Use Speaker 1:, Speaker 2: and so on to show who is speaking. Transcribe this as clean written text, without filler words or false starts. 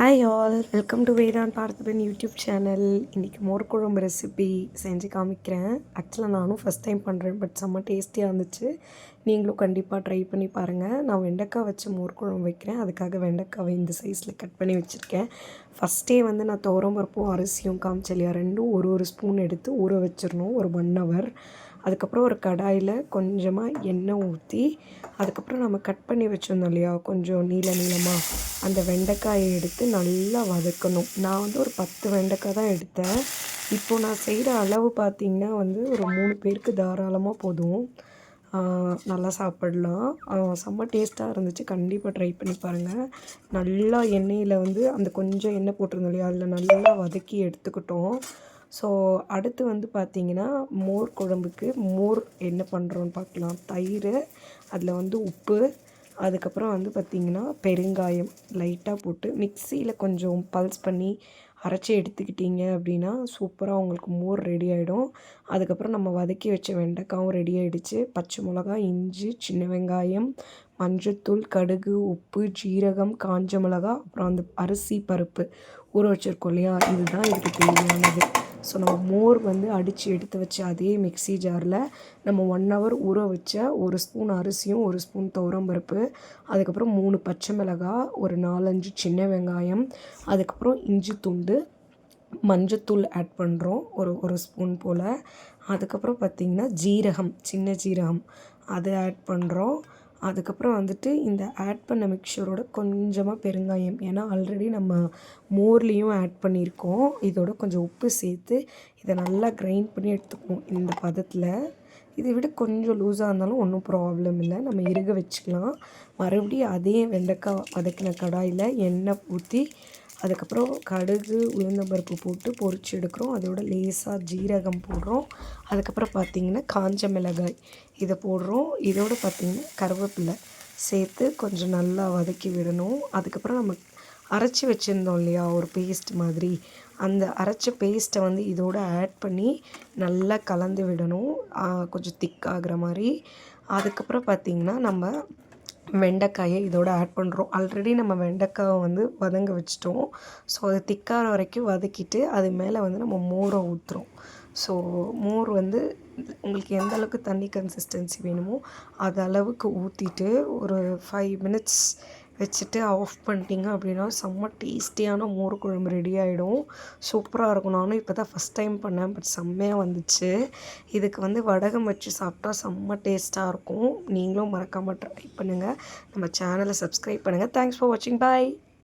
Speaker 1: Hi all, welcome to Vedhan Parthiban YouTube channel. இன்றைக்கி மோர் குழம்பு ரெசிபி செஞ்சு காமிக்கிறேன். ஆக்சுவலாக நானும் ஃபஸ்ட் டைம் பண்ணுறேன், பட் செம்ம டேஸ்டியாக இருந்துச்சு. நீங்களும் கண்டிப்பாக ட்ரை பண்ணி பாருங்கள். நான் வெண்டைக்காய் வச்சு மோர் குழம்பு வைக்கிறேன். அதுக்காக வெண்டைக்காவை இந்த சைஸில் கட் பண்ணி வச்சுருக்கேன். ஃபஸ்ட்டே நான் துவரம்பருப்பும் அரிசியும் காமிச்சலையா, ரெண்டும் ஒரு ஸ்பூன் எடுத்து ஊற வச்சிடணும் ஒரு 1 hour. அதுக்கப்புறம் ஒரு கடாயில் கொஞ்சமாக எண்ணெய் ஊற்றி, அதுக்கப்புறம் நம்ம கட் பண்ணி வச்சுருந்தோம் இல்லையா, கொஞ்சம் நீளமாக அந்த வெண்டைக்காயை எடுத்து நல்லா வதக்கணும். நான் ஒரு 10 வெண்டைக்காய் தான் எடுத்தேன். இப்போது நான் செய்கிற அளவு பார்த்திங்கன்னா ஒரு 3 பேருக்கு தாராளமாக போதும். நல்லா சாப்பிடலாம். செம்ம டேஸ்ட்டாக இருந்துச்சு. கண்டிப்பாக ட்ரை பண்ணி பாருங்கள். நல்லா எண்ணெயில் அந்த கொஞ்சம் எண்ணெய் போட்டிருந்தோம் இல்லையா, அதில் நல்லா வதக்கி எடுத்துக்கிட்டோம். ஸோ அடுத்து பார்த்திங்கன்னா, மோர் குழம்புக்கு மோர் என்ன பண்ணுறோன்னு பார்க்கலாம். தயிர், அதில் உப்பு, அதுக்கப்புறம் பார்த்திங்கன்னா பெருங்காயம் லைட்டாக போட்டு மிக்சியில் கொஞ்சம் பல்ஸ் பண்ணி அரைச்சி எடுத்துக்கிட்டிங்க அப்படின்னா சூப்பராக உங்களுக்கு மோர் ரெடி ஆகிடும். அதுக்கப்புறம் நம்ம வதக்கி வச்ச வெண்டைக்காயும் ரெடி ஆகிடுச்சு. பச்சை மிளகாய், இஞ்சி, சின்ன வெங்காயம், மஞ்சத்தூள், கடுகு, உப்பு, ஜீரகம், காஞ்ச மிளகா, அப்புறம் அந்த அரிசி பருப்பு ஊற வச்சுருக்கோம் இல்லையா, இதுதான் இதுக்கு தேவையானது. ஸோ நம்ம மோர் அடித்து எடுத்து வச்ச அதே மிக்ஸி ஜாரில் நம்ம 1 hour ஊற வச்ச 1 ஸ்பூன் அரிசியும் 1 ஸ்பூன் துவரம்பருப்பு, அதுக்கப்புறம் 3 பச்சை மிளகாய், ஒரு 4-5 சின்ன வெங்காயம், அதுக்கப்புறம் இஞ்சி துண்டு, மஞ்சத்தூள் ஆட் பண்ணுறோம் ஒரு ஸ்பூன் போல். அதுக்கப்புறம் பார்த்திங்கன்னா ஜீரகம், சின்ன ஜீரகம் அதை ஆட் பண்ணுறோம். அதுக்கப்புறம் இந்த ஆட் பண்ண மிக்சரோட கொஞ்சமாக பெருங்காயம், ஏன்னா ஆல்ரெடி நம்ம மோர்லேயும் ஆட் பண்ணியிருக்கோம். இதோட கொஞ்சம் உப்பு சேர்த்து இதை நல்லா கிரைண்ட் பண்ணி எடுத்துக்குவோம் இந்த பதத்தில். இதை விட கொஞ்சம் லூஸாக இருந்தாலும் ஒன்றும் ப்ராப்ளம் இல்லை, நம்ம இறுக வச்சுக்கலாம். மறுபடியும் அதே வெண்டைக்காய் வதக்கின கடாயில் எண்ணெய் ஊற்றி, அதுக்கப்புறம் கடுகு, உளுந்தம்பருப்பு போட்டு பொரிச்சு எடுக்கிறோம். அதோட லேசாக ஜீரகம் போடுறோம். அதுக்கப்புறம் பார்த்திங்கன்னா காஞ்ச மிளகாய் இதை போடுறோம். இதோடு பார்த்திங்கன்னா கருவேப்பிலை சேர்த்து கொஞ்சம் நல்லா வதக்கி விடணும். அதுக்கப்புறம் நம்ம அரைச்சி வச்சுருந்தோம் இல்லையா ஒரு பேஸ்ட் மாதிரி, அந்த அரைச்ச பேஸ்ட்டை இதோட ஆட் பண்ணி நல்லா கலந்து விடணும், கொஞ்சம் திக்காகிற மாதிரி. அதுக்கப்புறம் பார்த்திங்கன்னா நம்ம வெண்டைக்காயை இதோட ஆட் பண்ணுறோம். ஆல்ரெடி நம்ம வெண்டைக்காயை வதங்க வச்சிட்டோம். ஸோ அது திக்காகிற வரைக்கும் வதக்கிட்டு அது மேலே நம்ம மோரை ஊற்றுறோம். ஸோ மோர் உங்களுக்கு எந்த அளவுக்கு தண்ணி கன்சிஸ்டன்சி வேணுமோ அது அளவுக்கு ஊற்றிட்டு ஒரு 5 minutes வச்சுட்டு ஆஃப் பண்ணிட்டீங்க அப்படின்னா செம்ம டேஸ்டியான மோர் குழம்பு ரெடி ஆகிடும். சூப்பராக இருக்கும். நானும் இப்போ தான் ஃபஸ்ட் டைம் பண்ணேன், பட் செம்மையாக வந்துச்சு. இதுக்கு வடகம் வச்சு சாப்பிட்டா செம்ம டேஸ்ட்டாக இருக்கும். நீங்களும் மறக்காமல் ட்ரை பண்ணுங்கள். நம்ம சேனலை சப்ஸ்கிரைப் பண்ணுங்கள். தேங்க்ஸ் ஃபார் வாட்சிங். பாய்.